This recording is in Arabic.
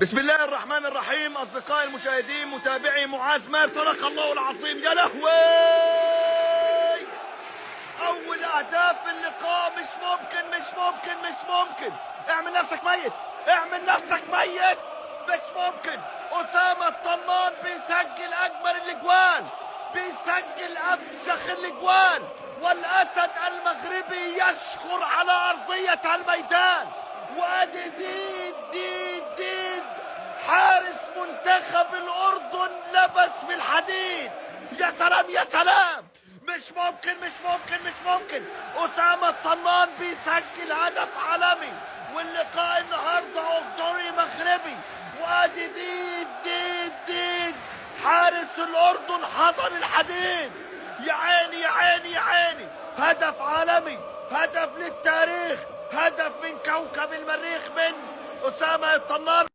بسم الله الرحمن الرحيم. أصدقائي المشاهدين متابعي معاذ مال، صدق الله العظيم. يا لهوي، أول أهداف اللقاء. مش ممكن مش ممكن مش ممكن. اعمل نفسك ميت، اعمل نفسك ميت. مش ممكن. أسامة الطنان بيسجل أجمل الأجوان، بيسجل أفشخ الأجوان، والأسد المغربي يشخر على أرضية الميدان. وادي ديد حارس منتخب الأردن لبس في الحديد. يا سلام يا سلام. مش ممكن مش ممكن مش ممكن. أسامة الطنان بيسجل هدف عالمي، واللقاء النهارده أردني مغربي. وادي ديد حارس الأردن حضر الحديد. يا عيني يا عيني يا عيني. هدف عالمي، هدف للتاريخ، هدف من كوكب المريخ من أسامة الطنان.